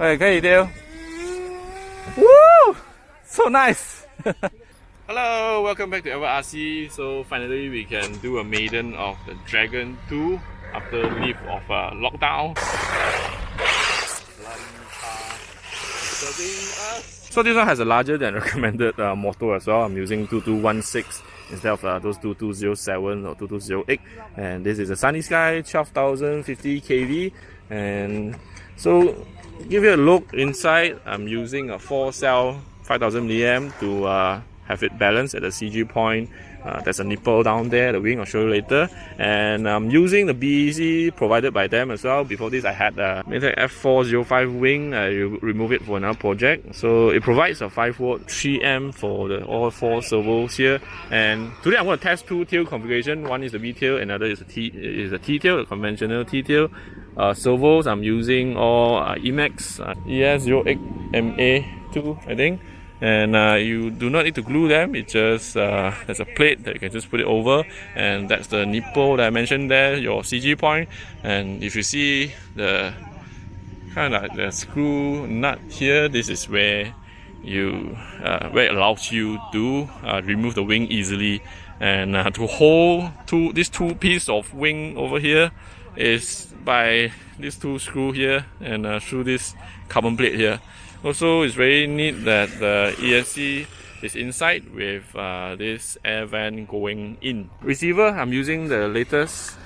Okay, 可以丢。Woo! So nice! Hello, welcome back to RC. So finally we can do a maiden of the Dragon 2 after leave of lockdown. So this one has a larger than recommended motor as well. I'm using 2216 instead of those 2207 or 2208. And this is a Sunny Sky 12,050 kV. And so give you a look inside. I'm using a 4-cell 5000 mAh to have it balanced at the CG point. There's a nipple down there, the wing I'll show you later. And I'm using the BEC provided by them as well. Before this I had a Matek F405 wing. I removed it for another project. So it provides a 5V 3A for all 4 servos here. And today I'm going to test 2 tail configuration. One is the V tail, another is a T tail, a conventional T tail. Servos I'm using all Emax ES08MA2 I think. And you do not need to glue them. It just there's a plate that you can just put it over, and that's the nipple that I mentioned there, your CG point. And if you see the kind of the screw nut here, this is where you where it allows you to remove the wing easily. And to hold these 2 pieces of wing over here is by these 2 screws here and through this carbon plate here. Also, it's very neat that the ESC is inside with this air vent going in. Receiver, I'm using the latest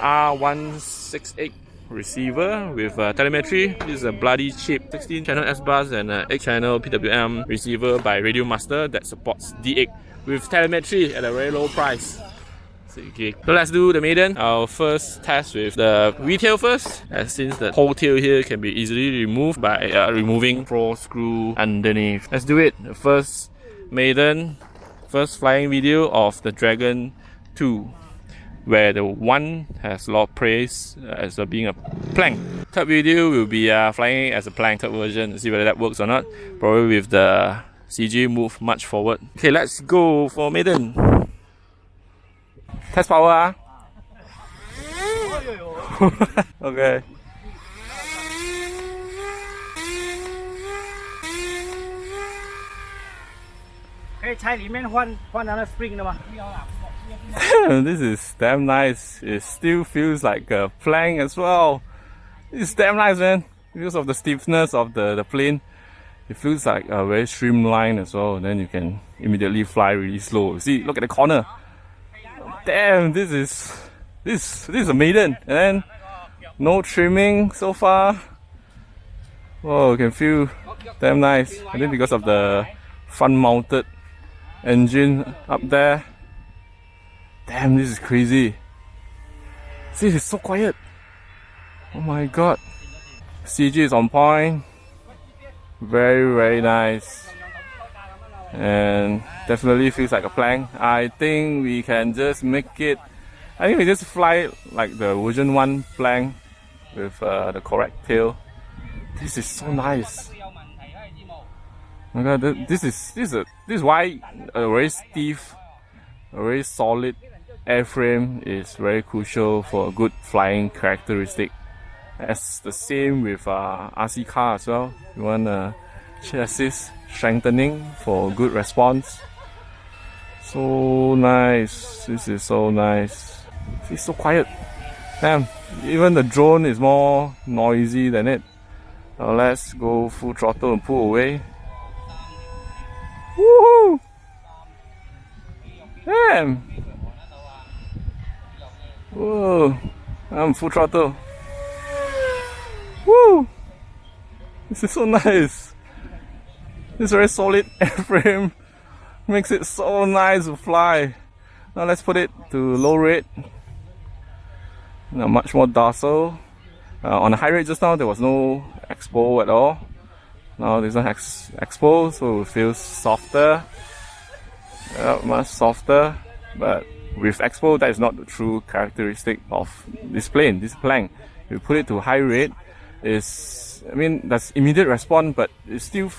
R168 receiver with telemetry. This is a bloody cheap 16-channel S-Bus and 8-channel PWM receiver by Radio Master that supports D8 with telemetry at a very low price. So let's do the maiden. I'll first test with the V tail first, since the whole tail here can be easily removed by removing 4 screw underneath. Let's do it. The first maiden, first flying video of the Dragon 2, where the 1 has a lot of praise as being a plank. Third video will be flying as a plank, third version. See whether that works or not. Probably with the CG move much forward. Okay, let's go for maiden. Test power. Okay. 可以拆里面换它的 spring 的吗？ This is damn nice. It still feels like a plank as well. It's damn nice, man. Because of the stiffness of the plane, it feels like a very streamlined as well. And then you can immediately fly really slow. See, look at the corner. Damn, this is a maiden, and then no trimming so far. Oh, you can feel damn nice. I think because of the front mounted engine up there. Damn, this is crazy. See, it's so quiet. Oh my god. CG is on point. Very nice. And definitely feels like a plank. I think we can just make it, I think we just fly like the version 1 plank with the correct tail. This is so nice. Oh my god, this is why a very stiff, a very solid airframe is very crucial for a good flying characteristic. As the same with RC car as well. You want chassis strengthening for good response. So nice. This is so nice. It's so quiet. Damn, even the drone is more noisy than it. Now let's go full throttle and pull away. Woohoo! Damn! Whoa! I'm full throttle. Woo! This is so nice. This very solid airframe makes it so nice to fly. Now let's put it to low rate. Now much more docile. On the high rate just now there was no expo at all. Now there's no expo, so it feels softer. Much softer. But with expo, that is not the true characteristic of this plane, this plank. If you put it to high rate, that's immediate response, but it's still,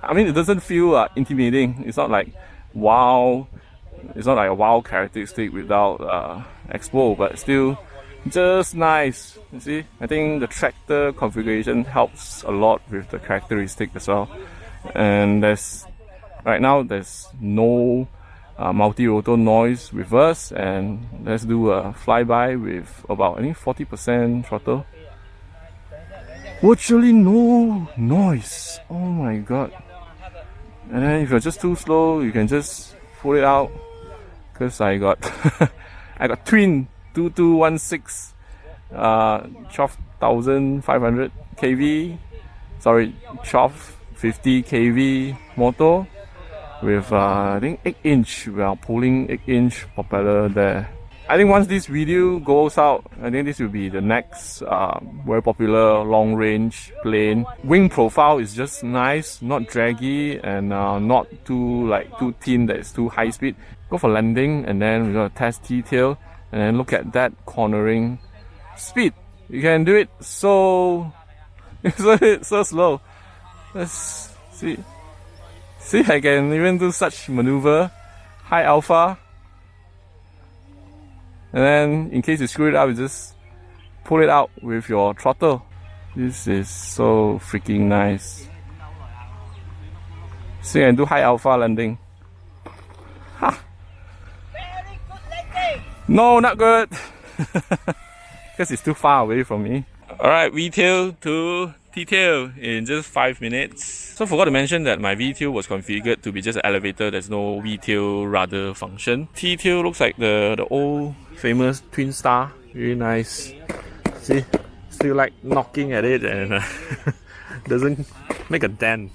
it doesn't feel intimidating. It's not like wow, it's not like a wow characteristic without expo, but still Just nice. You see, I think the tractor configuration helps a lot with the characteristic as well. And right now there's no multi-rotor noise reverse, and let's do a flyby with about I think 40% throttle. Virtually no noise. Oh my god. And then if you're just too slow, you can just pull it out. Cause I got I got twin 2216 12,500 kV, sorry, 1250 kV motor with I think 8-inch, we are pulling 8-inch propeller there. I think once this video goes out, I think this will be the next very popular long range plane. Wing profile is just nice, not draggy, and not too thin that it's too high speed. Go for landing, and then we're gonna test T-tail, and then look at that cornering speed. You can do it so slow. Let's see. See, I can even do such maneuver, high alpha. And then, in case you screw it up, you just pull it out with your throttle. This is so freaking nice. So you can do high alpha landing. Ha! No, not good. Because it's too far away from me. Alright, V-tail to T-tail in just 5 minutes. So I forgot to mention that my V-tail was configured to be just an elevator. There's no V-tail rudder function. T-tail looks like the old famous twin star. Really nice. See, still like knocking at it and doesn't make a dent.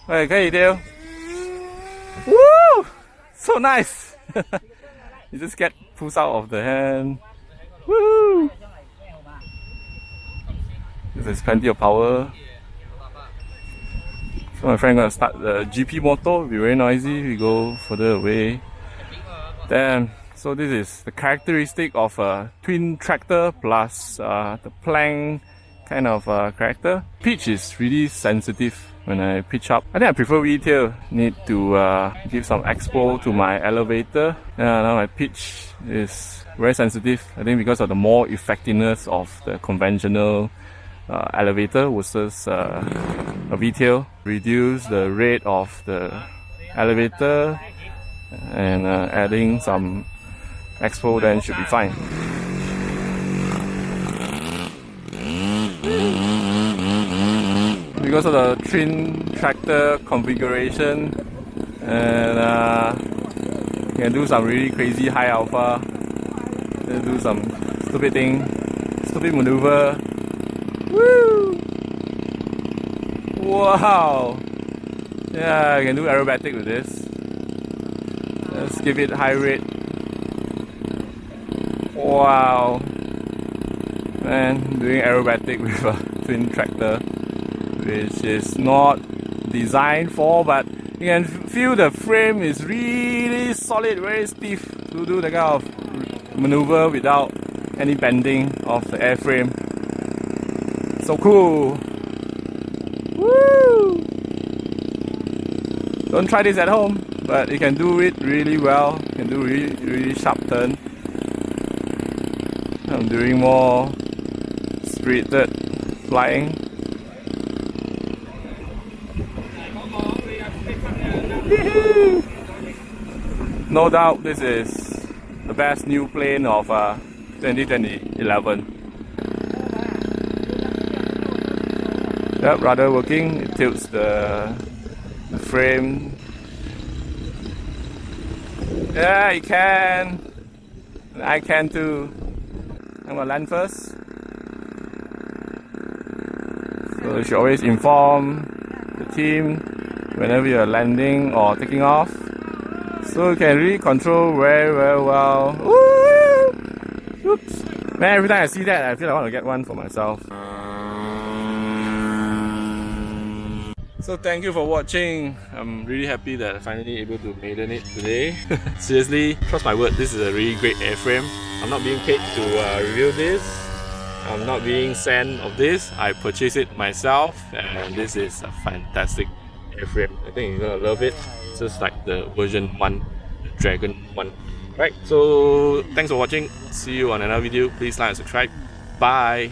Okay, 可以掉. Woo! So nice. You just get pulls out of the hand. Woo! There's plenty of power. So my friend gonna start the GP motor. It'll be very noisy. We go further away. Then, so this is the characteristic of a twin tractor plus the plank kind of character. Pitch is really sensitive when I pitch up. I think I prefer V-tail. Need to give some expo to my elevator. Now my pitch is very sensitive. I think because of the more effectiveness of the conventional elevator versus a V-tail. Reduce the rate of the elevator and adding some expo, then should be fine. Because of the twin tractor configuration, and you can do some really crazy high alpha, do some stupid maneuver. Woo! Wow! Yeah, I can do aerobatic with this. Let's give it high rate. Wow! Man, doing aerobatic with a twin tractor, which is not designed for, but you can feel the frame is really solid, very stiff to do the kind of maneuver without any bending of the airframe. So cool! Woo! Don't try this at home, but you can do it really well. You can do really sharp turn. I'm doing more spirited flying. No doubt this is the best new plane of 2011. Yep, rudder working. It tilts the frame. Yeah, you can. I can too. I'm gonna land first. So you should always inform the team whenever you're landing or taking off. So you can really control very well. Woo! Oops. Man, every time I see that, I feel I want to get one for myself. So thank you for watching. I'm really happy that I'm finally able to maiden it today. Seriously, trust my word, this is a really great airframe. I'm not being paid to review this. I'm not being sent of this. I purchased it myself, and this is a fantastic airframe. I think you're gonna love it. Just like the version 1, the Dragon 1. Right, so thanks for watching. See you on another video. Please like and subscribe. Bye.